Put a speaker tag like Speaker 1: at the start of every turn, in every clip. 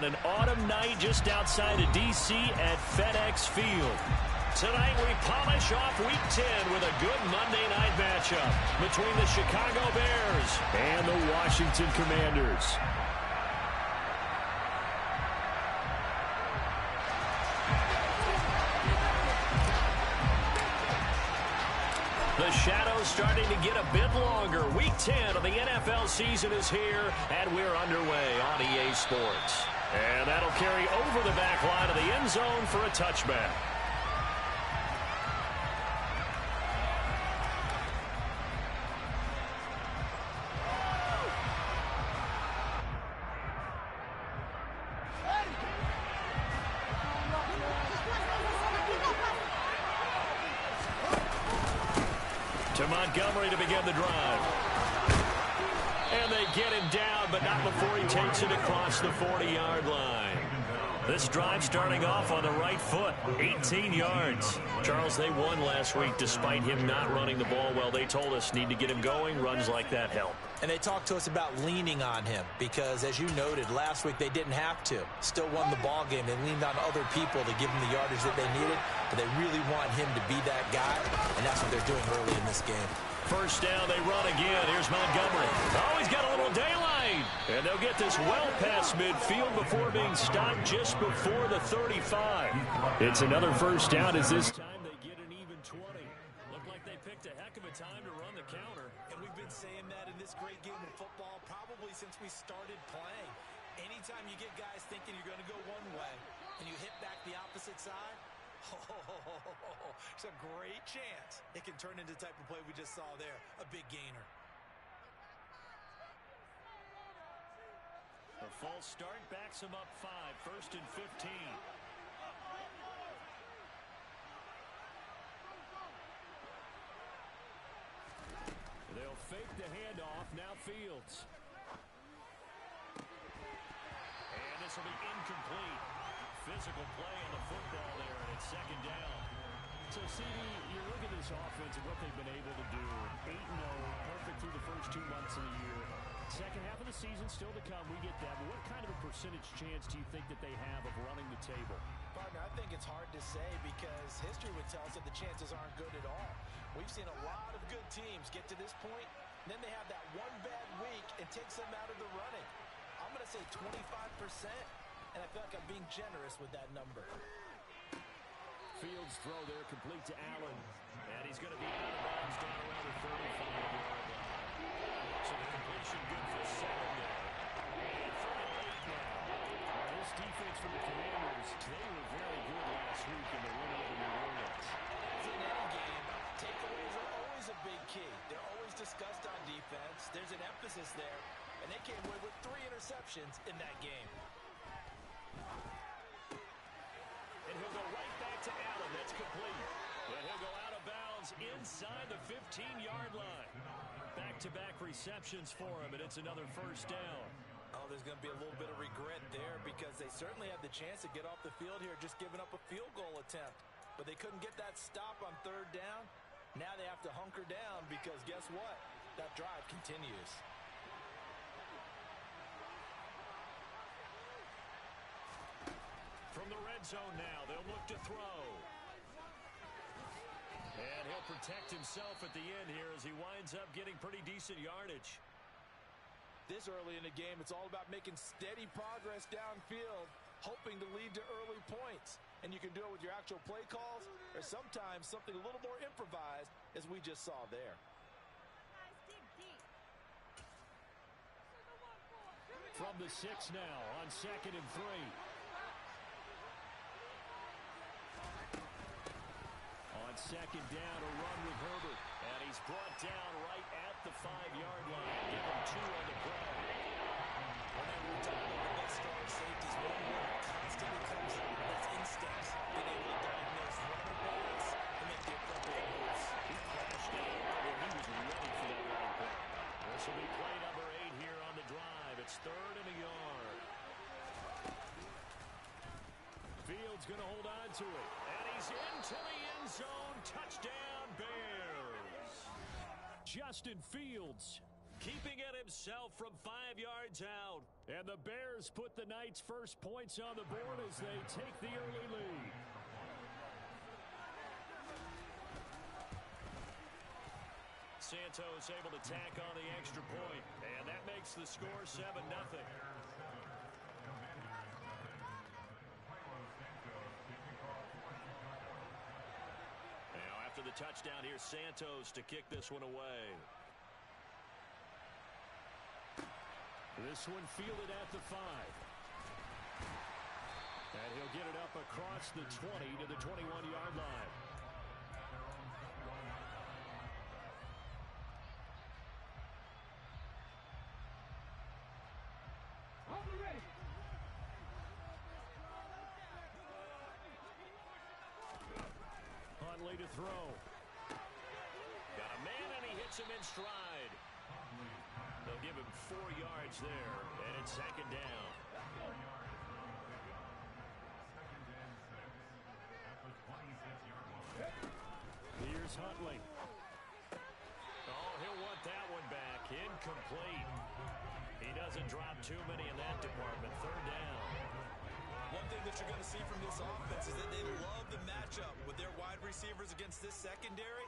Speaker 1: on an autumn night just outside of D.C. at FedEx Field. Tonight we polish off Week 10 with a good Monday night matchup between the Chicago Bears and the Washington Commanders. The shadow's starting to get a bit longer. Week 10 of the NFL season is here, and we're underway on EA Sports. And that'll carry over the back line of the end zone for a touchback. To Montgomery to begin the drive. And they get him down, but not before he takes it across the 40-yard line. This drive starting off on the right foot, 18 yards. Charles, they won last week despite him not running the ball well. They told us need to get him going. Runs like that help.
Speaker 2: And they talked to us about leaning on him because, as you noted, last week they didn't have to. Still won the ball game. They leaned on other people to give them the yardage that they needed, but they really want him to be that guy, and that's what they're doing early in this game.
Speaker 1: First down, they run again. Here's Montgomery. Oh, he's got a little daylight. And they'll get this well past midfield before being stopped just before the 35. It's another first down as this time they get an even 20. Looked like they picked a heck of a time to run the counter.
Speaker 2: And we've been saying that in this great game of football probably since we started playing. Anytime you get guys thinking you're going to go one way and you hit back the opposite side, it's a great chance it can turn into the type of play we just saw there, a big gainer.
Speaker 1: A false start backs him up 5, 1st and 15. They'll fake the handoff, now Fields. And this will be incomplete. Physical play on the football there, and it's second down. So, CD, you look at this offense and what they've been able to do. 8-0, perfect through the first 2 months of the year. Second half of the season still to come. We get that. But what kind of a percentage chance do you think that they have of running the table?
Speaker 2: Partner, I think it's hard to say because history would tell us that the chances aren't good at all. We've seen a lot of good teams get to this point, and then they have that one bad week and takes them out of the running. I'm going to say 25%. And I feel like I'm being generous with that number.
Speaker 1: Fields throw there, complete to Allen. And he's going to be out of bounds down around the 35-yard line. So the completion good for 7 there. And 38 now. This defense from the Commanders, they were very good last week in the win over New Orleans.
Speaker 2: In any game, takeaways are always a big key. They're always discussed on defense. There's an emphasis there. And they came away with 3 interceptions in that game.
Speaker 1: And he'll go right back to Allen. That's complete. And he'll go out of bounds inside the 15-yard line. Back-to-back receptions for him, and it's another first down.
Speaker 2: Oh, there's going to be a little bit of regret there because they certainly had the chance to get off the field here, just giving up a field goal attempt. But they couldn't get that stop on 3rd down. Now they have to hunker down because guess what? That drive continues.
Speaker 1: From the red zone now, they'll look to throw. And he'll protect himself at the end here as he winds up getting pretty decent yardage.
Speaker 2: This early in the game, it's all about making steady progress downfield, hoping to lead to early points. And you can do it with your actual play calls or sometimes something a little more improvised as we just saw there.
Speaker 1: From the 6 now on 2nd and 3. On 2nd down, a run with Herbert. And he's brought down right at the 5-yard line. Give him 2 on the play.
Speaker 2: Whenever we're talking about the best strong safeties, one word constantly comes up. That's instincts. Being able to diagnose runner balls and make the appropriate moves.
Speaker 1: He crashed down when he was ready for that running play. This will be play number 8 here on the drive. It's 3rd and a yard. Fields going to hold on to it. And he's into the end zone. Touchdown, Bears. Justin Fields keeping it himself from 5 yards out. And the Bears put the Knights' first points on the board as they take the early lead. Santos able to tack on the extra point, and that makes the score 7-0. Now after the touchdown, here's Santos to kick this one away. This one fielded at the 5. And he'll get it up across the 20 to the 21-yard line. Huntley to throw. Got a man, and he hits him in stride. They'll give him 4 yards there, and it's 2nd down. Here's Huntley. Oh, he'll want that one back. Incomplete. He doesn't drop too many in that department. 3rd down.
Speaker 2: One thing that you're going to see from this offense is that they love the matchup with their wide receivers against this secondary.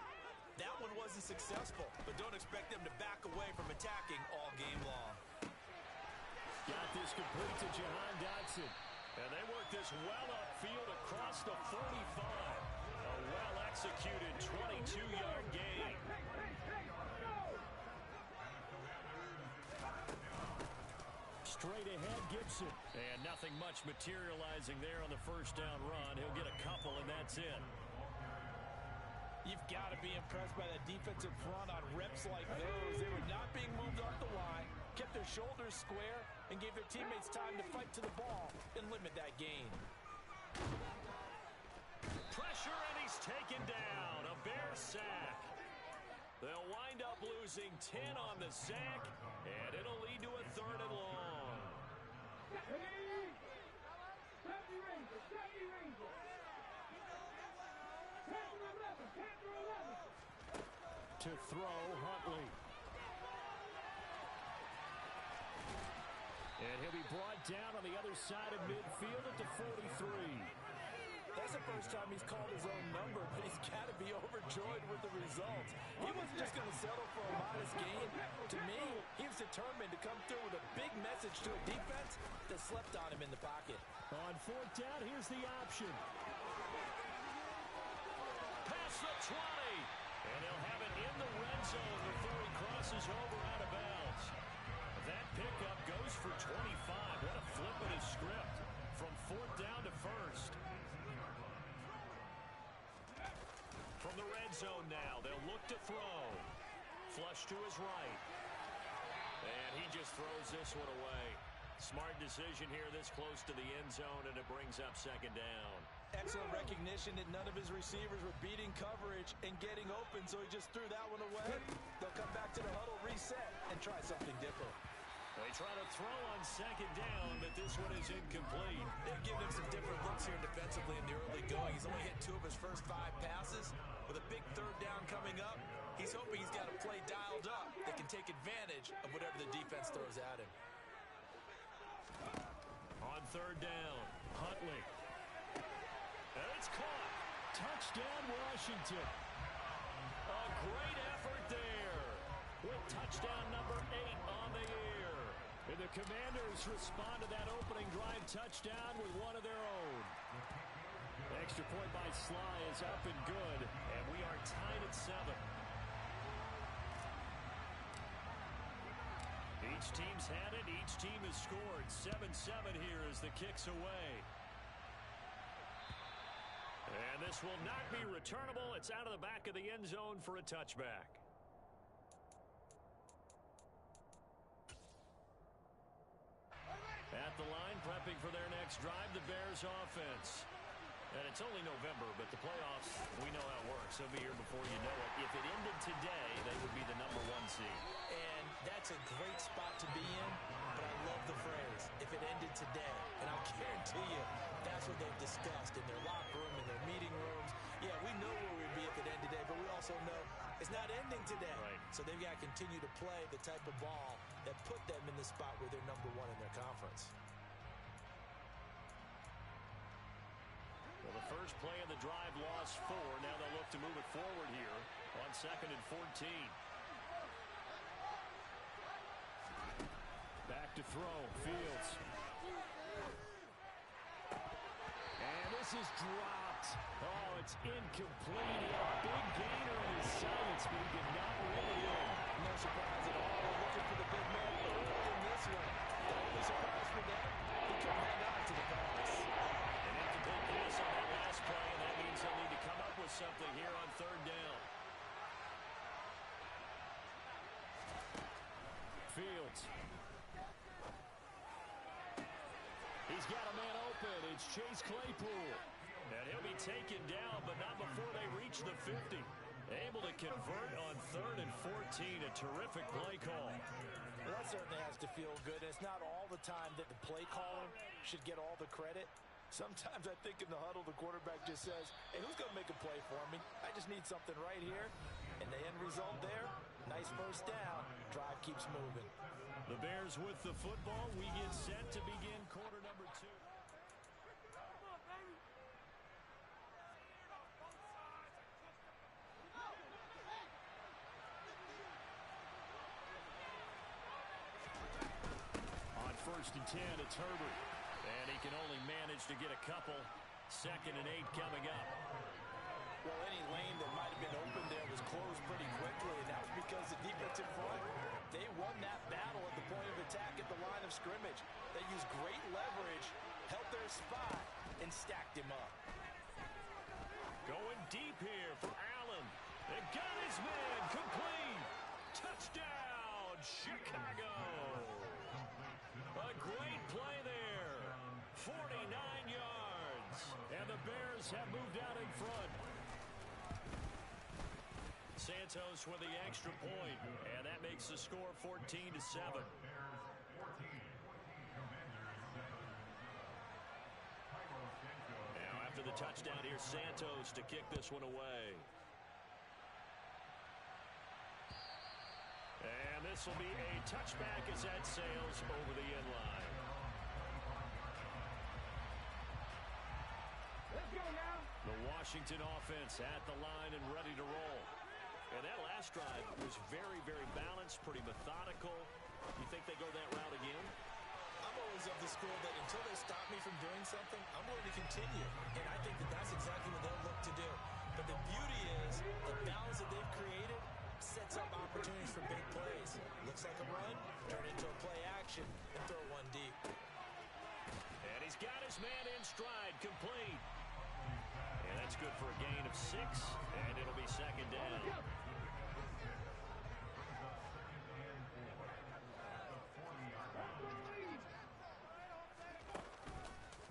Speaker 2: That one wasn't successful, but don't expect them to back away from attacking all game long.
Speaker 1: Got this complete to Jahan Dotson. And they work this well upfield across the 45. A well-executed 22-yard gain. Straight ahead, Gibson. And nothing much materializing there on the first down run. He'll get a couple, and that's it.
Speaker 2: You've got to be impressed by that defensive front on reps like those. They were not being moved off the line, kept their shoulders square, and gave their teammates time to fight to the ball and limit that gain.
Speaker 1: Pressure, and he's taken down. A Bear sack. They'll wind up losing 10 on the sack, and it'll lead to a 3rd and long. To throw, Huntley. And he'll be brought down on the other side of midfield at the 43.
Speaker 2: That's the first time he's called his own number, but he's got to be overjoyed with the results. He wasn't just going to settle for a modest gain. To me, he was determined to come through with a big message to a defense that slept on him in the pocket.
Speaker 1: On 4th down, here's the option. Past the 20. And he'll have it in the red zone before he crosses over out of bounds. That pickup goes for 25. What a flip of his script. From 4th down to 1st. From the red zone now, they'll look to throw. Flush to his right. And he just throws this one away. Smart decision here this close to the end zone, and it brings up 2nd down.
Speaker 2: Excellent recognition that none of his receivers were beating coverage and getting open, so he just threw that one away. They'll come back to the huddle, reset, and try something different.
Speaker 1: They try to throw on 2nd down, but this one is incomplete.
Speaker 2: They've given him some different looks here defensively in the early going. He's only hit 2 of his first 5 passes. With a big 3rd down coming up, he's hoping he's got a play dialed up that can take advantage of whatever the defense throws at him.
Speaker 1: On 3rd down, Huntley. And it's caught. Touchdown, Washington. A great effort there. With touchdown number 8 on the year. And the Commanders respond to that opening drive touchdown with one of their own. Extra point by Sly is up and good. And we are tied at 7. Each team's had it. Each team has scored. 7-7 here as the kick's away. And this will not be returnable. It's out of the back of the end zone for a touchback. At the line, prepping for their next drive, the Bears offense. And it's only November, but the playoffs, we know how it works. They'll be here before you know it. If it ended today, they would be the number 1 seed.
Speaker 2: And that's a great spot to be in, but I love the phrase, if it ended today. And I'll guarantee you, that's what they've discussed in their locker room, in their meeting rooms. Yeah, we know where we'd be if it ended today, but we also know It's not ending today.
Speaker 1: Right.
Speaker 2: So they've got to continue to play the type of ball that put them in the spot where they're #1 in their conference.
Speaker 1: Well, the first play of the drive lost 4. Now they'll look to move it forward here on 2nd and 14. Back to throw. Fields. And this is dropped. Oh, it's incomplete. He had a big gainer in his sights, but he did not reel it in.
Speaker 2: No surprise at all. They're looking for the big man early in this one. The only surprise for them, he couldn't hang on to the pass.
Speaker 1: An incomplete pass on that last play, and that means they'll need to come up with something here on 3rd down. Fields. He's got a man open. It's Chase Claypool. And he'll be taken down, but not before they reach the 50. Able to convert on 3rd and 14. A terrific play call.
Speaker 2: Well, that certainly has to feel good. It's not all the time that the play caller should get all the credit. Sometimes I think in the huddle, the quarterback just says, hey, who's going to make a play for me? I just need something right here. And the end result there, nice first down. Drive keeps moving.
Speaker 1: The Bears with the football. We get set to begin quarter number 2. On 1st and 10, it's Herbert. And he can only manage to get a couple. 2nd and 8 coming up.
Speaker 2: Well, any lane that might have been open there was closed pretty quickly, and that was because the defense in front, they won that battle at the point of attack at the line of scrimmage. They used great leverage, held their spot, and stacked him up.
Speaker 1: Going deep here for Allen. They got his man complete. Touchdown, Chicago. A great play there. 49 yards. And the Bears have moved out in front. Santos with the extra point, and that makes the score 14-7. Now after the touchdown, here's Santos to kick this one away. And this will be a touchback as that sails over the end line.
Speaker 3: Let's go now.
Speaker 1: The Washington offense at the line and ready to roll. And that last drive was very, very balanced, pretty methodical. You think they go that route again?
Speaker 2: I'm always of the school that until they stop me from doing something, I'm going to continue. And I think that that's exactly what they'll look to do. But the beauty is the balance that they've created sets up opportunities for big plays. Looks like a run, turn into a play action, and throw one deep.
Speaker 1: And he's got his man in stride, complete. And that's good for a gain of 6, and it'll be 2nd down.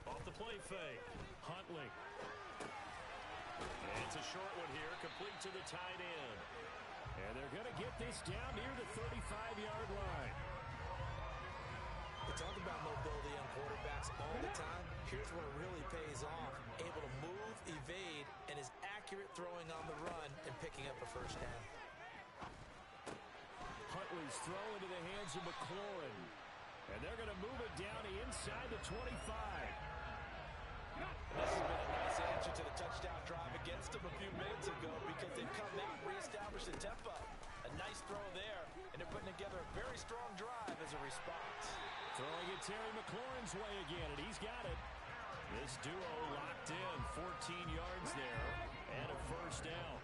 Speaker 1: Off the play fake, Huntley. And it's a short one here, complete to the tight end. And they're going to get this down near the 35-yard line.
Speaker 2: We talk about mobility on quarterbacks all the time. Here's where it really pays off. Able to move, evade, and is accurate throwing on the run and picking up a first down.
Speaker 1: Huntley's throw into the hands of McLaurin. And they're going to move it down inside the 25.
Speaker 2: This has been a nice answer to the touchdown drive against them a few minutes ago because they've come out and reestablished the tempo. A nice throw there, and they're putting together a very strong drive as a response.
Speaker 1: Throwing it Terry McLaurin's way again, and he's got it. This duo locked in, 14 yards there, and a first down.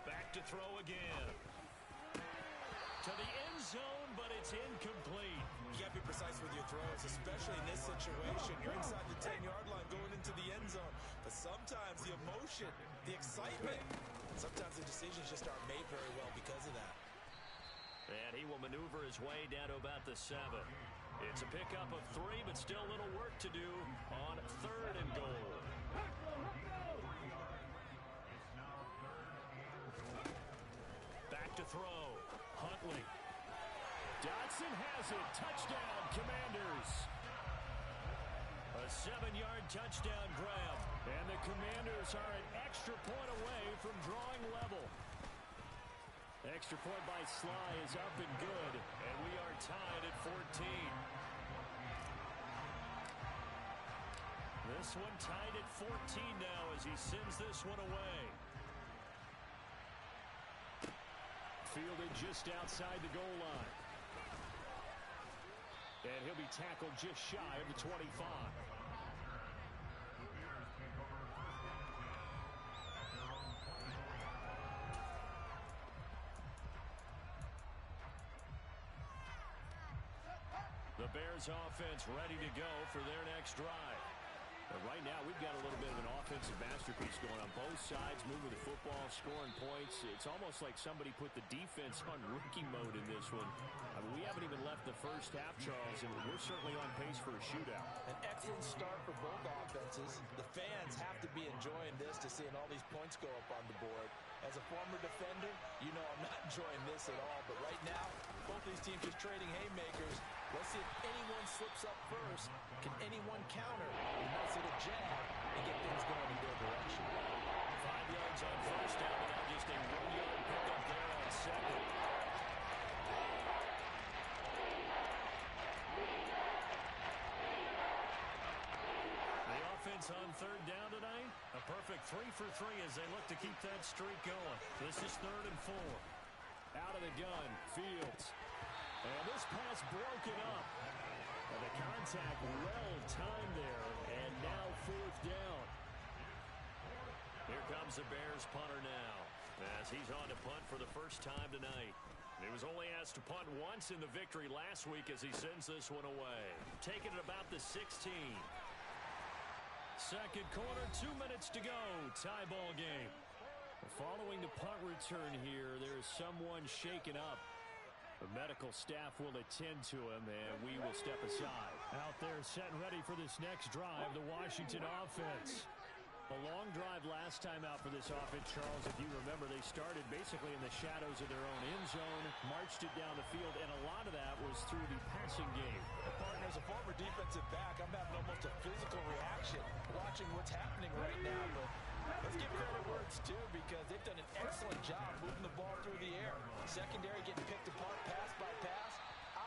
Speaker 1: Back to throw again. To the end zone, but it's incomplete.
Speaker 2: You got to be precise with your throws, especially in this situation. You're inside the 10-yard line going into the end zone. But sometimes the emotion, the excitement, sometimes the decisions just aren't made very well because of that.
Speaker 1: And he will maneuver his way down to about the 7. It's a pickup of 3, but still a little work to do on 3rd and goal. Back to throw. Huntley. Dotson has it. Touchdown, Commanders. A A 7-yard touchdown grab. And the Commanders are an extra point away from drawing level. Extra point by Sly is up and good. And we are tied at 14. This one tied at 14 now as he sends this one away. Fielded just outside the goal line. And he'll be tackled just shy of the 25. The Bears offense ready to go for their next drive. But right now, we've got a little bit of an offensive masterpiece going on both sides, moving the football, scoring points. It's almost like somebody put the defense on rookie mode in this one. I mean, we haven't even left the first half, Charles, and we're certainly on pace for a shootout.
Speaker 2: An excellent start for both offenses. The fans have to be enjoying this to seeing all these points go up on the board. As a former defender, you know I'm not enjoying this at all. But right now, both these teams just trading haymakers. Let's see if anyone slips up first. Can anyone counter a nice little jab and get things going in their direction?
Speaker 1: 5 yards on first down, and now just a 1-yard pickup there on second. The offense on third down tonight, a perfect 3 for 3 as they look to keep that streak going. This is 3rd and 4. Out of the gun, Fields. And this pass broken up. And the contact well timed there. And now 4th down. Here comes the Bears punter now, as he's on to punt for the first time tonight. He was only asked to punt once in the victory last week as he sends this one away. Taking it about the 16. Second quarter, 2 minutes to go. Tie ball game. Following the punt return here, there is someone shaken up. The medical staff will attend to him, and we will step aside. Out there set and ready for this next drive, the Washington offense. A long drive last time out for this offense, Charles. If you remember, they started basically in the shadows of their own end zone, marched it down the field, and a lot of that was through the passing game.
Speaker 2: Partner, as a former defensive back, I'm having almost a physical reaction watching what's happening right now. But let's give credit where it's due, because they've done an excellent job moving the ball through the air. Secondary getting picked apart pass by pass.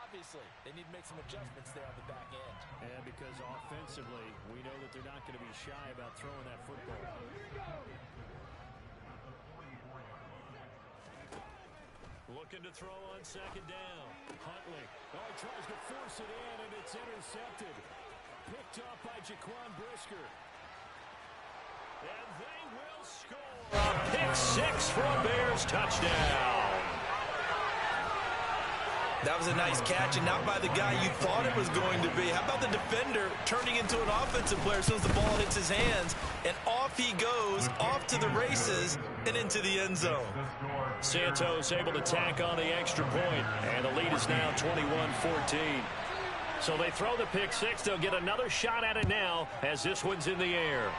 Speaker 2: Obviously, they need to make some adjustments there on the back end.
Speaker 1: And because offensively, we know that they're not going to be shy about throwing that football. Looking to throw on second down. Huntley. Oh, he tries to force it in, and it's intercepted. Picked up by Jaquan Brisker. And they will score. A pick 6 for a Bears touchdown.
Speaker 3: That was a nice catch, and not by the guy you thought it was going to be. How about the defender turning into an offensive player as soon as the ball hits his hands, and off he goes, off to the races, and into the end zone.
Speaker 1: Santos able to tack on the extra point, and the lead is now 21-14. So they throw the pick 6. They'll get another shot at it now as this one's in the air.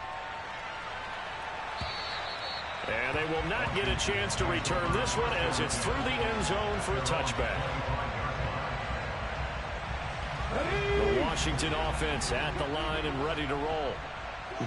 Speaker 1: And they will not get a chance to return this one as it's through the end zone for a touchback. The Washington offense at the line and ready to roll.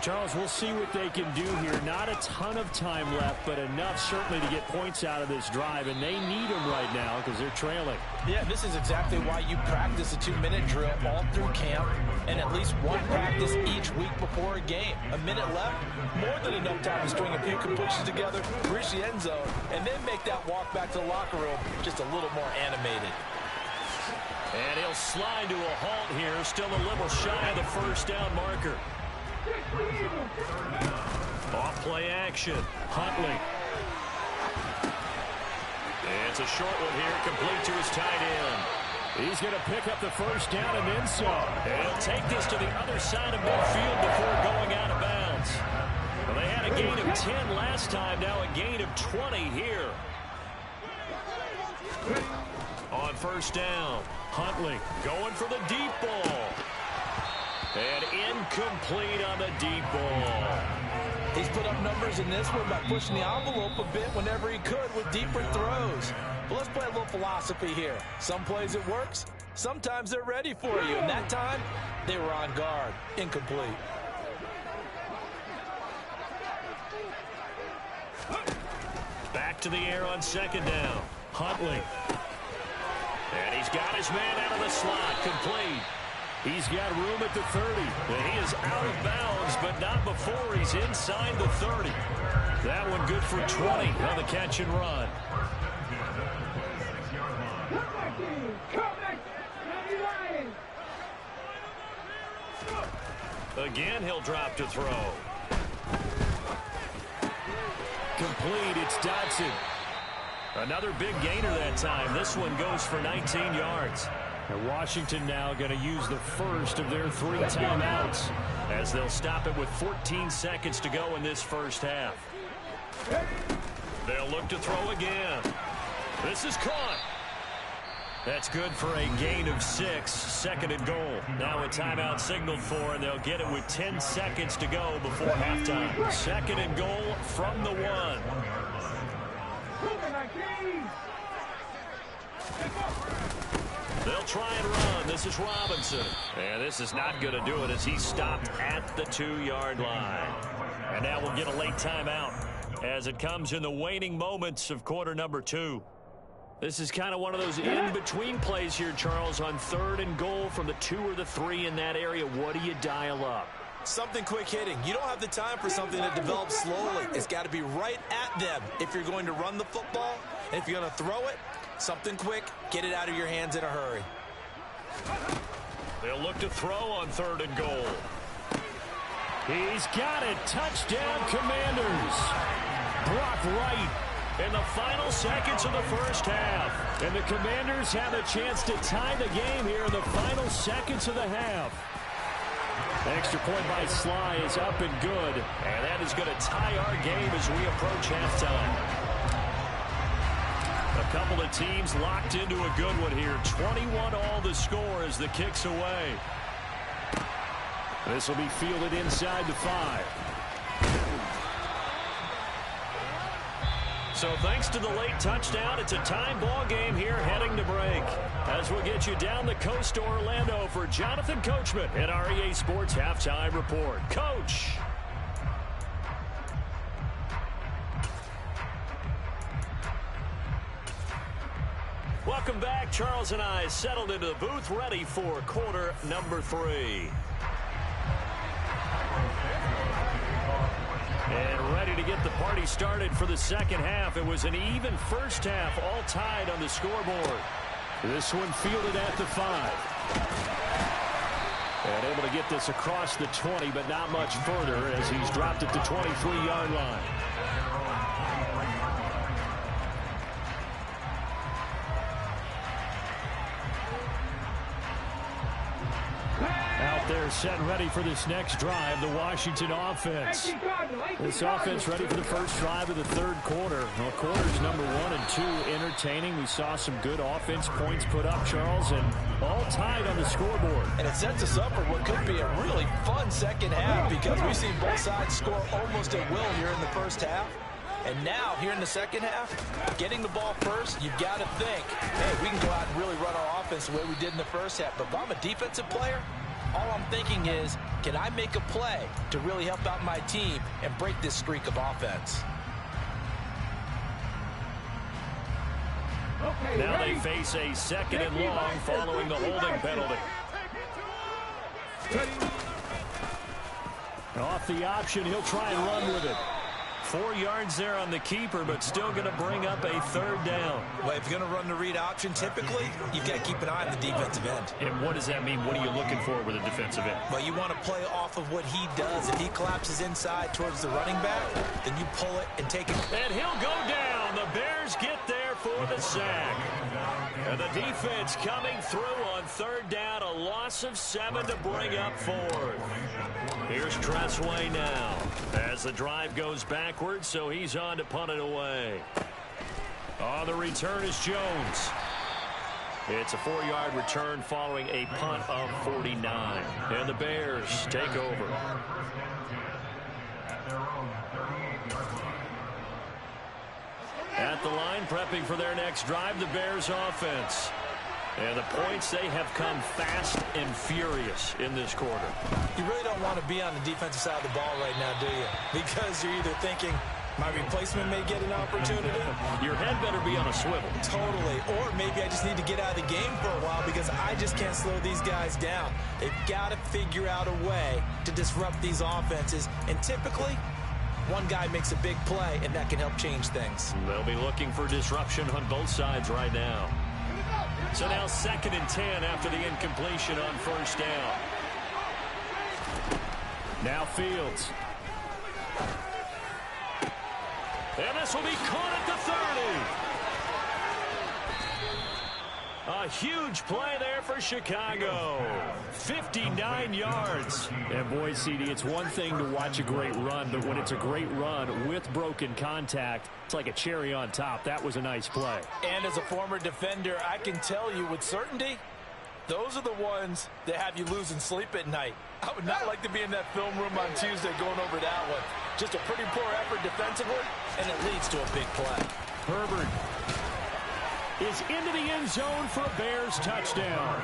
Speaker 1: Charles, we'll see what they can do here. Not a ton of time left, but enough certainly to get points out of this drive, and they need them right now because they're trailing.
Speaker 2: Yeah, this is exactly why you practice a 2-minute drill all through camp and at least one practice each week before a game. A minute left, more than enough time to string a few completions together, reach the end zone, and then make that walk back to the locker room just a little more animated.
Speaker 1: And he'll slide to a halt here, still a little shy of the first down marker. Off play action. Huntley. It's a short one here, complete to his tight end. He's going to pick up the first down and then some. And he'll take this to the other side of midfield before going out of bounds. Well, they had a gain of 10 last time, now a gain of 20 here. On first down, Huntley going for the deep ball. And incomplete on the deep ball.
Speaker 2: He's put up numbers in this one by pushing the envelope a bit whenever he could with deeper throws. But let's play a little philosophy here. Some plays it works, sometimes they're ready for you. And that time, they were on guard. Incomplete.
Speaker 1: Back to the air on second down. Huntley. And he's got his man out of the slot. Complete. He's got room at the 30. And he is out of bounds, but not before he's inside the 30. That one good for 20 on the catch and run. Again, he'll drop to throw. Complete, it's Dodson. Another big gainer that time. This one goes for 19 yards. And Washington now going to use the first of their 3 timeouts as they'll stop it with 14 seconds to go in this first half. They'll look to throw again. This is caught. That's good for a gain of 6, second and goal. Now a timeout signaled for, and they'll get it with 10 seconds to go before halftime. Second and goal from the 1. They'll try and run. This is Robinson. And this is not going to do it as he's stopped at the 2-yard line. And now we'll get a late timeout as it comes in the waning moments of quarter number 2. This is kind of one of those in-between plays here, Charles, on 3rd and goal from the 2 or the 3 in that area. What do you dial up?
Speaker 2: Something quick hitting. You don't have the time for something that develops slowly. It's got to be right at them if you're going to run the football. And if you're going to throw it, something quick, get it out of your hands in a hurry.
Speaker 1: They'll look to throw on 3rd and goal. He's got it. Touchdown, Commanders. Brock Wright in the final seconds of the first half. And the Commanders have a chance to tie the game here in the final seconds of the half. Extra point by Sly is up and good. And that is going to tie our game as we approach halftime. A couple of teams locked into a good one here. 21 all the score as the kick's away. This will be fielded inside the 5. So thanks to the late touchdown, it's a time ball game here heading to break. As we'll get you down the coast to Orlando for Jonathan Coachman at our EA Sports Halftime Report. Coach. Welcome back. Charles and I settled into the booth ready for quarter number 3. And ready to get the party started for the second half. It was an even first half, all tied on the scoreboard. This one fielded at the 5. And able to get this across the 20, but not much further as he's dropped at the 23-yard line. They're set and ready for this next drive, the Washington offense. This offense ready for the first drive of the 3rd quarter. Well, quarters number 1 and 2 entertaining. We saw some good offense points put up, Charles, and all tied on the scoreboard.
Speaker 2: And it sets us up for what could be a really fun second half because we've seen both sides score almost at will here in the first half. And now, here in the second half, getting the ball first, you've got to think, hey, we can go out and really run our offense the way we did in the first half. But if I'm a defensive player, all I'm thinking is, can I make a play to really help out my team and break this streak of offense?
Speaker 1: Now they face a 2nd and long following the holding penalty. Off the option, he'll try and run with it. 4 yards there on the keeper, but still going to bring up a 3rd down.
Speaker 2: Well, if you're going to run the read option, typically, you've got to keep an eye on the defensive end.
Speaker 1: And what does that mean? What are you looking for with a defensive end?
Speaker 2: Well, you want to play off of what he does. If he collapses inside towards the running back, then you pull it and take it.
Speaker 1: And he'll go down. The Bears get there for the sack. And the defense coming through on 3rd down. A loss of 7 to bring up 4th. Here's Tressway now as the drive goes backwards, so he's on to punt it away. On the return is Jones. It's a 4-yard return following a punt of 49. And the Bears take over. At the line, prepping for their next drive, the Bears offense. And the points, they have come fast and furious in this quarter.
Speaker 2: You really don't want to be on the defensive side of the ball right now, do you? Because you're either thinking, my replacement may get an opportunity.
Speaker 1: Your head better be on a swivel.
Speaker 2: Totally. Or maybe I just need to get out of the game for a while because I just can't slow these guys down. They've got to figure out a way to disrupt these offenses. And typically, one guy makes a big play, and that can help change things.
Speaker 1: They'll be looking for disruption on both sides right now. So now 2nd and 10 after the incompletion on 1st down. Now Fields. And this will be caught at the 30. A huge play there for Chicago. 59 yards.
Speaker 4: And boy, CD, it's one thing to watch a great run, but when it's a great run with broken contact, it's like a cherry on top. That was a nice play.
Speaker 2: And as a former defender, I can tell you with certainty, those are the ones that have you losing sleep at night. I would not like to be in that film room on Tuesday going over that one. Just a pretty poor effort defensively, and it leads to a big play.
Speaker 4: Herbert is into the end zone for a Bears touchdown.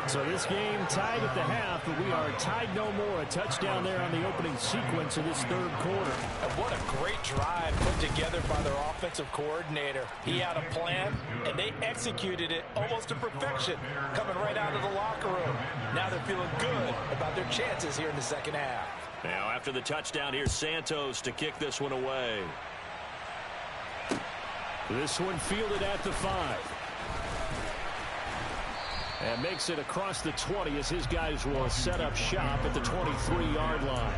Speaker 4: So this game tied at the half, but we are tied no more. A touchdown there on the opening sequence of this 3rd quarter.
Speaker 2: And what a great drive put together by their offensive coordinator. He had a plan, and they executed it almost to perfection, coming right out of the locker room. Now they're feeling good about their chances here in the 2nd half.
Speaker 1: Now after the touchdown, here's Santos to kick this one away.
Speaker 4: This one fielded at the 5. And makes it across the 20 as his guys will set up shop at the 23-yard line.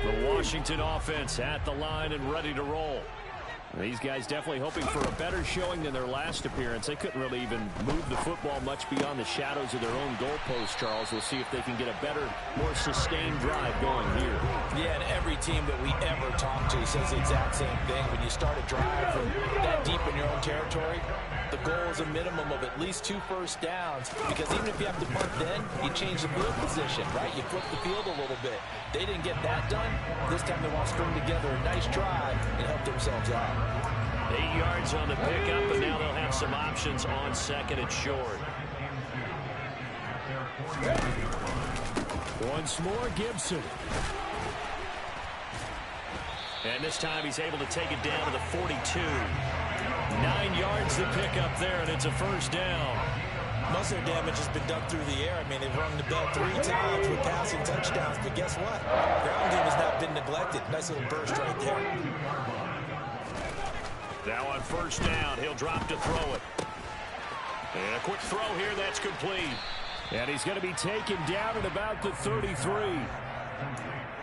Speaker 1: The Washington offense at the line and ready to roll.
Speaker 4: These guys definitely hoping for a better showing than their last appearance. They couldn't really even move the football much beyond the shadows of their own goalpost, Charles. We'll see if they can get a better, more sustained drive going here.
Speaker 2: Yeah, and every team that we ever talk to says the exact same thing. When you start a drive from that deep in your own territory, the goal is a minimum of at least 2 first downs, because even if you have to punt then, you change the field position, right? You flip the field a little bit. They didn't get that done. This time they want to string together a nice drive and help themselves out.
Speaker 1: 8 yards on the pickup, and now they'll have some options on 2nd and short.
Speaker 4: Once more, Gibson.
Speaker 1: And this time he's able to take it down to the 42. 9 yards to pick up there, and it's a 1st down.
Speaker 2: Most of their damage has been done through the air. I mean, they've rung the bell 3 times with passing touchdowns, but guess what? Ground game has not been neglected. Nice little burst right there.
Speaker 1: Now on 1st down, he'll drop to throw it. And a quick throw here, that's complete.
Speaker 4: And he's going to be taken down at about the 33.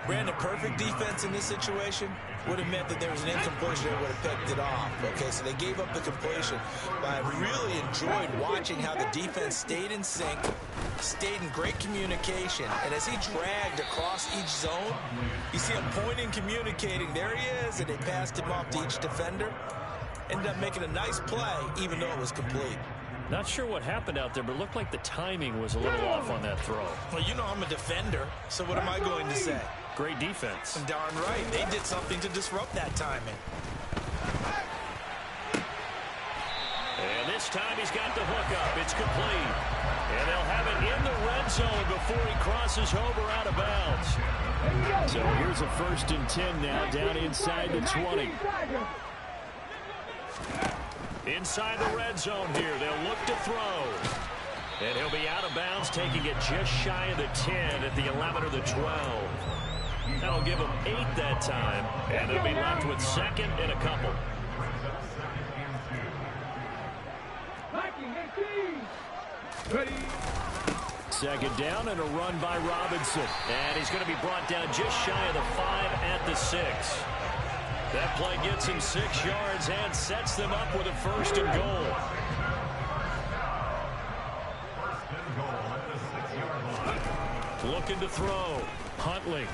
Speaker 2: Brandon, perfect defense in this situation would have meant that there was an incompletion that would have picked it off. Okay, so they gave up the completion. But I really enjoyed watching how the defense stayed in sync, stayed in great communication. And as he dragged across each zone, you see him pointing, communicating. There he is, and they passed him off to each defender. Ended up making a nice play, even though it was complete.
Speaker 1: Not sure what happened out there, but it looked like the timing was a little off on that throw.
Speaker 2: Well, you know I'm a defender, so what am I going to say?
Speaker 1: Great defense.
Speaker 2: Darn right. They did something to disrupt that timing.
Speaker 1: And this time he's got the hook up. It's complete. And they'll have it in the red zone before he crosses over out of bounds.
Speaker 4: So here's a 1st and 10 now, down inside the 20.
Speaker 1: Inside the red zone here, they'll look to throw. And he'll be out of bounds, taking it just shy of the 10 at the 11 or the 12. That'll give them 8 that time, and they'll be left with 2nd and a couple.
Speaker 4: Ready. 2nd down and a run by Robinson.
Speaker 1: And he's going to be brought down just shy of the 5 at the 6. That play gets him 6 yards and sets them up with a 1st and goal. Looking to throw.
Speaker 4: Huntley.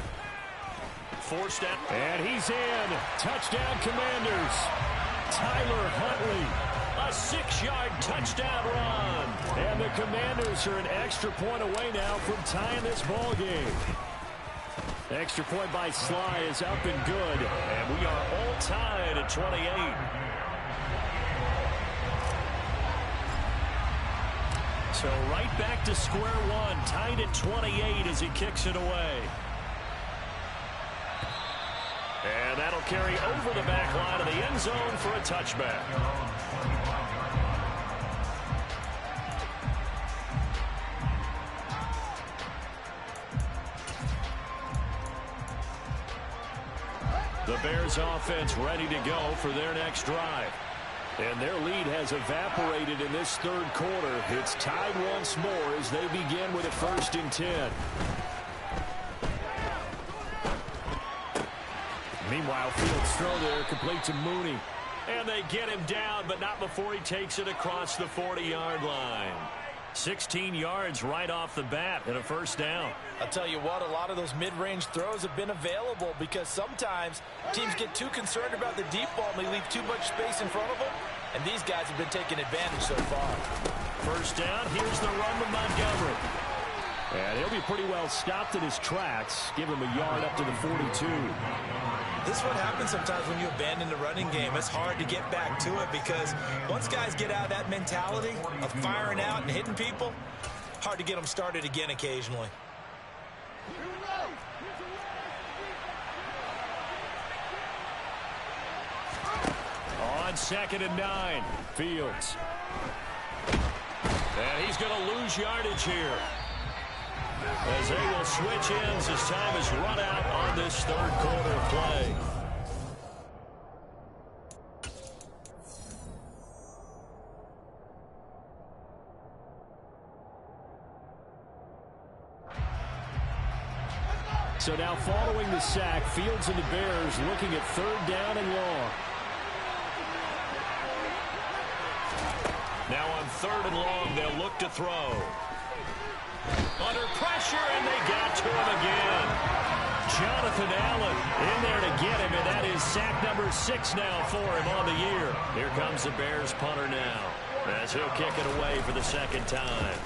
Speaker 1: Forced out.
Speaker 4: And he's in. Touchdown, Commanders. Tyler Huntley.
Speaker 1: A 6-yard touchdown run.
Speaker 4: And the Commanders are an extra point away now from tying this ball game. Extra point by Sly is up and good.
Speaker 1: And we are all tied at 28. So right back to square one, tied at 28 as he kicks it away. And that'll carry over the back line of the end zone for a touchback. The Bears offense ready to go for their next drive. And their lead has evaporated in this third quarter. It's tied once more as they begin with a 1st and 10.
Speaker 4: Meanwhile, Fields throw there, complete to Mooney.
Speaker 1: And they get him down, but not before he takes it across the 40-yard line. 16 yards right off the bat and a 1st down.
Speaker 2: I'll tell you what, a lot of those mid-range throws have been available because sometimes teams get too concerned about the deep ball and they leave too much space in front of them, and these guys have been taking advantage so far.
Speaker 1: 1st down, here's the run with Montgomery.
Speaker 4: And he'll be pretty well stopped in his tracks. Give him a yard up to the 42.
Speaker 3: This is what happens sometimes when you abandon the running game. It's hard to get back to it because once guys get out of that mentality of firing out and hitting people, hard to get them started again occasionally.
Speaker 1: On 2nd and 9, Fields. And he's going to lose yardage here, as they will switch ends as time is run out on this third quarter play.
Speaker 4: So now following the sack, Fields and the Bears looking at 3rd down and long.
Speaker 1: Now on 3rd and long, they'll look to throw. Under pressure, and they got to him again. Jonathan Allen in there to get him, and that is sack number 6 now for him on the year. Here comes the Bears punter now, as he'll kick it away for the 2nd time.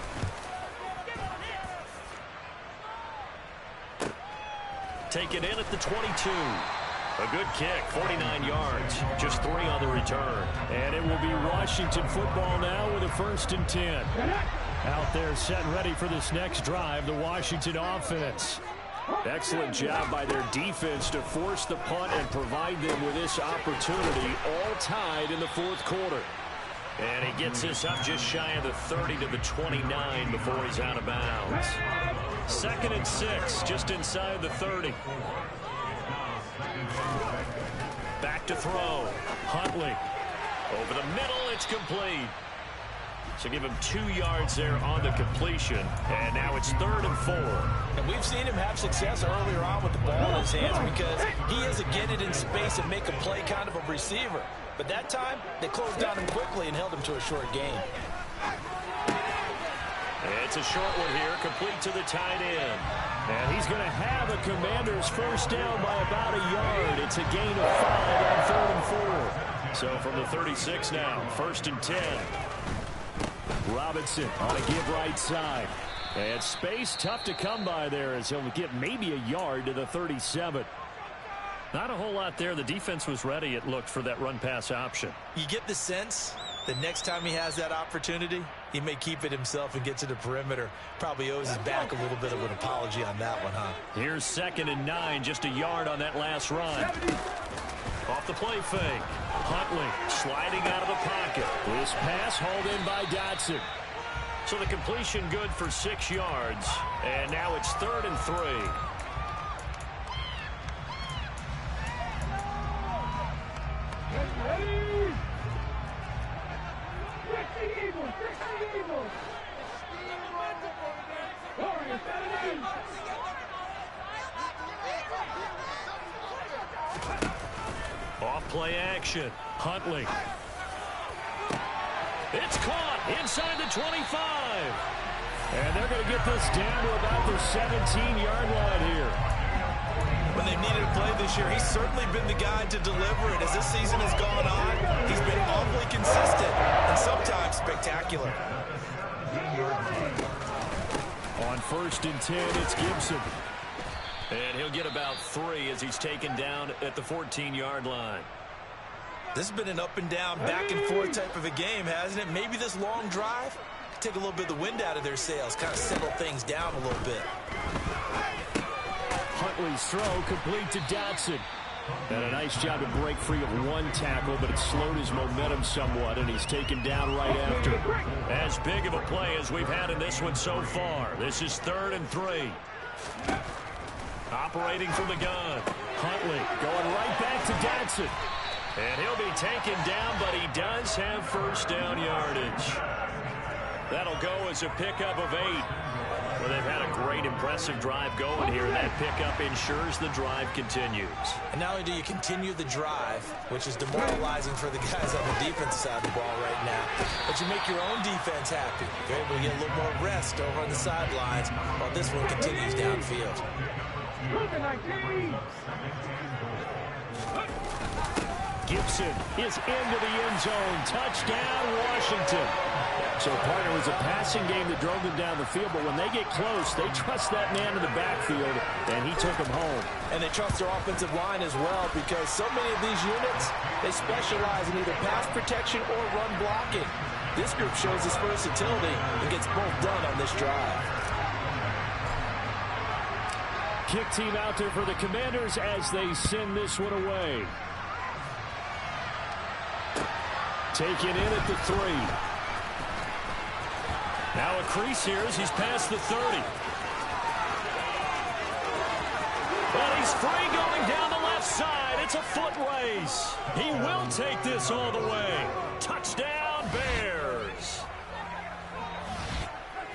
Speaker 1: Taken in at the 22. A good kick, 49 yards, just 3 on the return.
Speaker 4: And it will be Washington football now with a 1st and 10. Out there set and ready for this next drive, the Washington offense. Excellent job by their defense to force the punt and provide them with this opportunity, all tied in the 4th quarter.
Speaker 1: And he gets this up just shy of the 30 to the 29 before he's out of bounds. 2nd and 6, just inside the 30. Back to throw. Huntley. Over the middle, it's complete. So give him 2 yards there on the completion. And now it's 3rd and 4.
Speaker 2: And we've seen him have success earlier on with the ball in his hands because he is a get it in space and make a play kind of a receiver. But that time, they closed down him quickly and held him to a short gain.
Speaker 1: It's a short one here, complete to the tight end.
Speaker 4: And he's going to have a Commander's 1st down by about a yard. It's a gain of 5 on 3rd and 4.
Speaker 1: So from the 36 now, 1st and 10.
Speaker 4: Robinson on a give right side. And space tough to come by there as he'll get maybe a yard to the 37.
Speaker 1: Not a whole lot there. The defense was ready, it looked, for that run-pass option.
Speaker 3: You get the sense that next time he has that opportunity, he may keep it himself and get to the perimeter. Probably owes his back a little bit of an apology on that one, huh?
Speaker 1: Here's 2nd and 9, just a yard on that last run. Off the play fake. Huntley sliding out of the pocket.
Speaker 4: This pass hauled in by Dotson.
Speaker 1: So the completion good for 6 yards. And now it's 3rd and 3. Off play action. Huntley. It's caught inside the 25.
Speaker 4: And they're going to get this down to about the 17-yard line here.
Speaker 3: When they they've needed a play this year, he's certainly been the guy to deliver it. As this season has gone on, he's been awfully consistent and sometimes spectacular.
Speaker 4: On 1st and 10, it's Gibson.
Speaker 1: And he'll get about 3 as he's taken down at the 14-yard line.
Speaker 3: This has been an up and down, back and forth type of a game, hasn't it? Maybe this long drive could take a little bit of the wind out of their sails, kind of settle things down a little bit.
Speaker 4: Huntley's throw complete to Dotson. And a nice job to break free of one tackle, but it slowed his momentum somewhat, and he's taken down right after.
Speaker 1: As big of a play as we've had in this one so far. This is 3rd and 3. Operating from the gun.
Speaker 4: Huntley going right back to Dotson.
Speaker 1: And he'll be taken down, but he does have first down yardage. That'll go as a pickup of 8. Well, they've had a great, impressive drive going here. That pickup ensures the drive continues.
Speaker 3: And not only do you continue the drive, which is demoralizing for the guys on the defensive side of the ball right now, but you make your own defense happy. You're able to get a little more rest over on the sidelines while this one continues downfield.
Speaker 4: Gibson is into the end zone. Touchdown, Washington. So, partner, it was a passing game that drove them down the field, but when they get close, they trust that man in the backfield, and he took them home.
Speaker 3: And they trust their offensive line as well, because so many of these units, they specialize in either pass protection or run blocking. This group shows its versatility and gets both done on this drive.
Speaker 4: Kick team out there for the Commanders as they send this one away. Taken in at the 3. Now a crease here as he's past the 30. But he's free going down the left side. It's a foot race. He will take this all the way. Touchdown, Bears.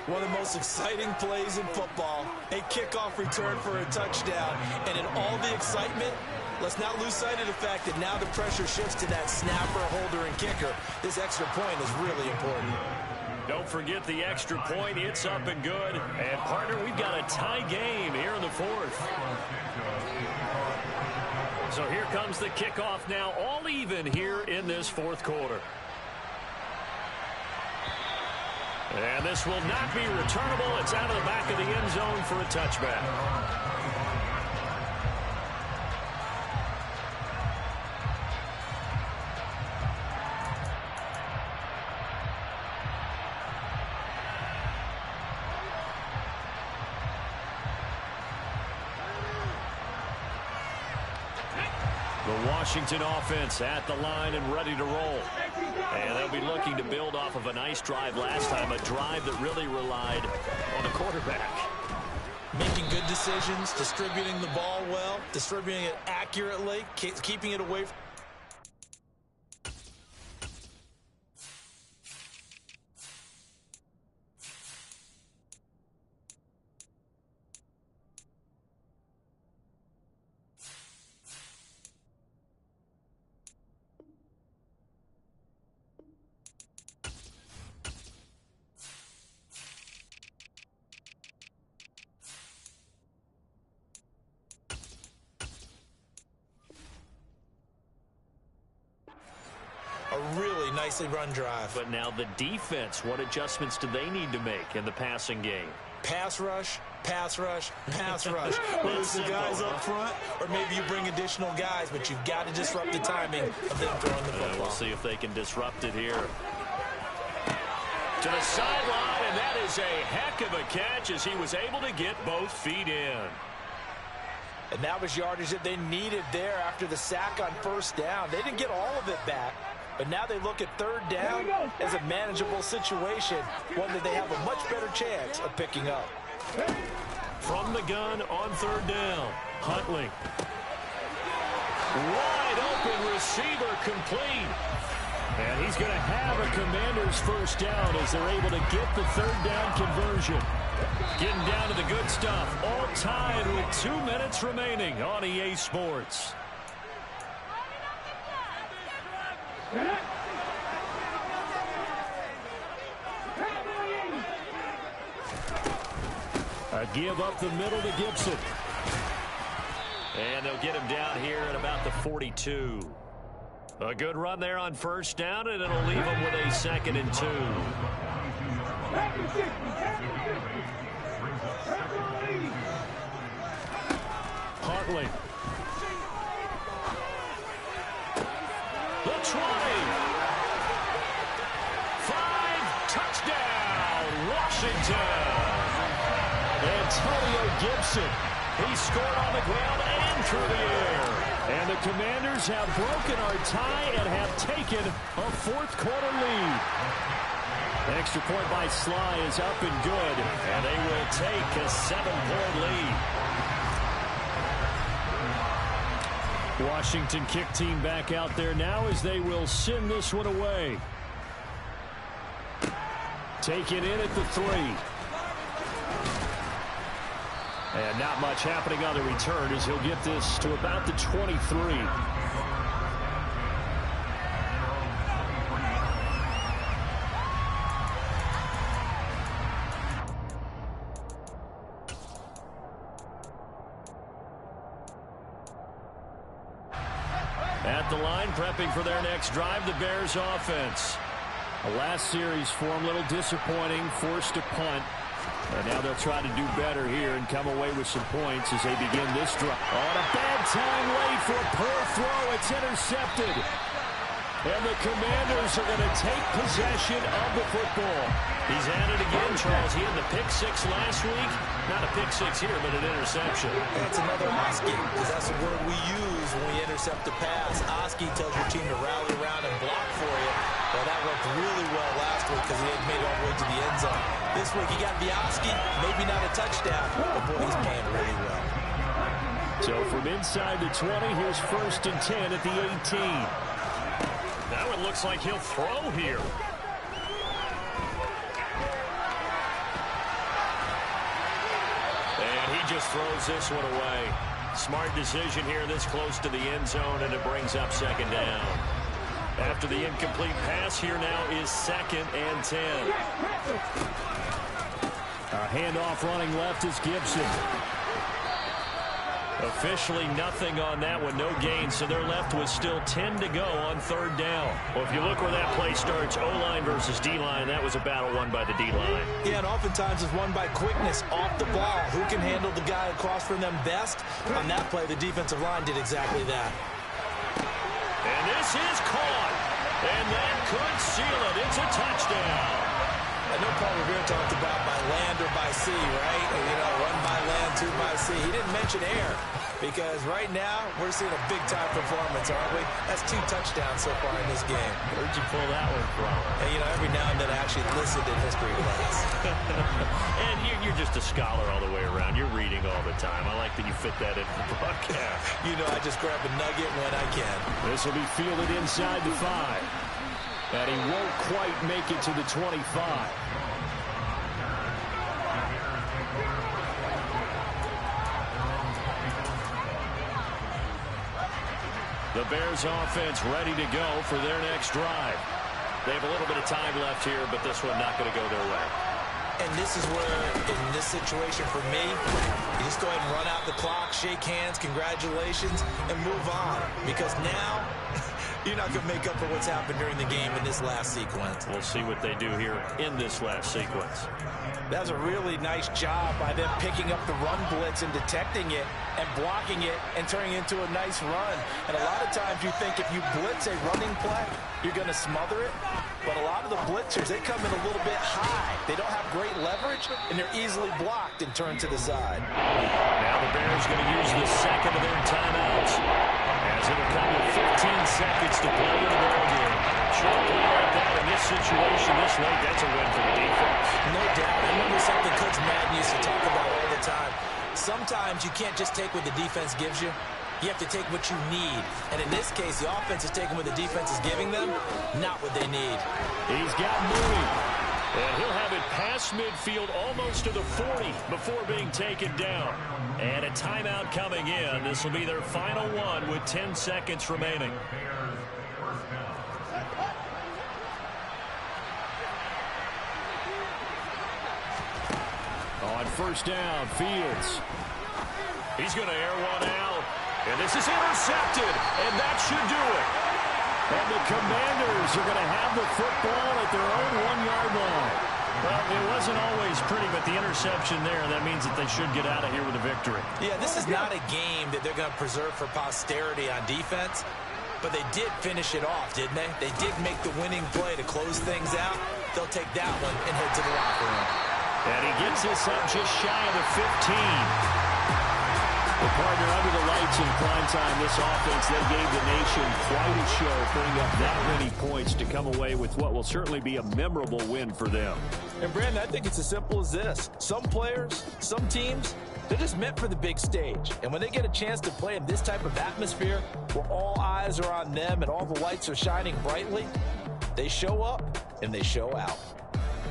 Speaker 3: One of the most exciting plays in football. A kickoff return for a touchdown. And in all the excitement, let's not lose sight of the fact that now the pressure shifts to that snapper, holder, and kicker. This extra point is really important.
Speaker 1: Don't forget the extra point. It's up and good. And, partner, we've got a tie game here in the 4th. So here comes the kickoff now, all even here in this 4th quarter. And this will not be returnable. It's out of the back of the end zone for a touchback. The Washington offense at the line and ready to roll. And they'll be looking to build off of a nice drive last time, a drive that really relied on the quarterback.
Speaker 3: Making good decisions, distributing the ball well, distributing it accurately, keeping it away from a really nicely run drive.
Speaker 1: But now the defense, what adjustments do they need to make in the passing game?
Speaker 3: Pass rush, pass rush, pass rush. Whether it's the guys up front or maybe you bring additional guys, but you've got to disrupt the timing of them throwing the football.
Speaker 1: We'll see if they can disrupt it here. To the sideline, and that is a heck of a catch as he was able to get both feet in.
Speaker 3: And that was yardage that they needed there after the sack on first down. They didn't get all of it back, but now they look at third down as a manageable situation, one that they have a much better chance of picking up.
Speaker 1: From the gun on third down, Huntley. Wide open receiver complete.
Speaker 4: And he's going to have a Commander's first down as they're able to get the third down conversion. Getting down to the good stuff. All tied with 2 minutes remaining on EA Sports. A give up the middle to Gibson.
Speaker 1: And they'll get him down here at about the 42. A good run there on first down, and it'll leave him with a 2nd and 2.
Speaker 4: Huntley.
Speaker 1: The 20. 5, touchdown, Washington.
Speaker 4: Antonio Gibson.
Speaker 1: He scored on the ground and through the air.
Speaker 4: And the Commanders have broken our tie and have taken a 4th quarter lead. Extra point by Sly is up and good.
Speaker 1: And they will take a 7-point lead.
Speaker 4: Washington kick team back out there now as they will send this one away. Take it in at the 3. And not much happening on the return as he'll get this to about the 23.
Speaker 1: At the line, prepping for their next drive, the Bears offense.
Speaker 4: The last series for them, a little disappointing, forced a punt. And now they'll try to do better here and come away with some points as they begin this drive. On a bad time late for a poor throw. It's intercepted. And the Commanders are going to take possession of the football.
Speaker 1: He's at it again, Charles. He had the pick 6 last week. Not a pick 6 here, but an interception.
Speaker 2: That's another Oski, because that's the word we use when we intercept a pass. Oski tells your team to rally around and block for you. Well, that worked really well last week because he had made it all the way to the end zone. This week he got the Oski, maybe not a touchdown, but boy, he's playing really well.
Speaker 4: So from inside the 20, here's 1st and 10 at the 18.
Speaker 1: Now it looks like he'll throw here. And he just throws this one away. Smart decision here this close to the end zone, and it brings up 2nd down. After the incomplete pass, here now is 2nd and 10.
Speaker 4: A handoff running left is Gibson.
Speaker 1: Officially nothing on that one, no gain, so they're left with still 10 to go on 3rd down. Well, if you look where that play starts, O-line versus D-line, that was a battle won by the D-line.
Speaker 2: Yeah, and oftentimes it's won by quickness off the ball. Who can handle the guy across from them best? On that play, the defensive line did exactly that.
Speaker 1: And this is caught, and that could seal it. It's a touchdown.
Speaker 2: I know Paul Revere talked about by land or by sea, right? You know, 1 by land, 2 by sea. He didn't mention air because right now we're seeing a big-time performance, aren't we? That's 2 touchdowns so far in this game.
Speaker 1: Where'd you pull that one from?
Speaker 2: And, you know, every now and then I actually listened in history class.
Speaker 1: And you're just a scholar all the way around. You're reading all the time. I like that you fit that in for the broadcast.
Speaker 2: You know, I just grab a nugget when I can.
Speaker 4: This will be fielded inside the 5. And he won't quite make it to the 25. The Bears offense ready to go for their next drive. They have a little bit of time left here, but this one not going to go their way.
Speaker 2: And this is where, in this situation for me, you just go ahead and run out the clock, shake hands, congratulations, and move on. Because now, you're not going to make up for what's happened during the game in this last sequence.
Speaker 1: We'll see what they do here in this last sequence.
Speaker 2: That was a really nice job by them picking up the run blitz and detecting it and blocking it and turning it into a nice run. And a lot of times you think if you blitz a running play, you're going to smother it. But a lot of the blitzers, they come in a little bit high. They don't have great leverage, and they're easily blocked and turned to the side.
Speaker 1: Now the Bears going to use the 2nd of their timeouts as it'll come with 15 seconds to play in the ball game. Short play like that in this situation this late, that's a win for the defense.
Speaker 2: No doubt. I remember something Coach Madden used to talk about all the time. Sometimes you can't just take what the defense gives you. You have to take what you need. And in this case, the offense is taking what the defense is giving them, not what they need.
Speaker 4: He's got moving.
Speaker 1: And he'll have it past midfield almost to the 40 before being taken down. And a timeout coming in. This will be their final one with 10 seconds remaining.
Speaker 4: On 1st down, Fields.
Speaker 1: He's going to air one out. And this is intercepted, and that should do it.
Speaker 4: And the Commanders are going to have the football at their own 1-yard line.
Speaker 1: Well, it wasn't always pretty, but the interception there, that means that they should get out of here with a victory.
Speaker 3: Yeah, this is not a game that they're going to preserve for posterity on defense, but they did finish it off, didn't they? They did make the winning play to close things out. They'll take that one and head to the locker room.
Speaker 1: And he gets this up just shy of the 15.
Speaker 4: The partner under the lights in prime time, this offense, they gave the nation quite a show, putting up that many points to come away with what will certainly be a memorable win for them.
Speaker 3: And, Brandon, I think it's as simple as this. Some players, some teams, they're just meant for the big stage. And when they get a chance to play in this type of atmosphere where all eyes are on them and all the lights are shining brightly, they show up and they show out.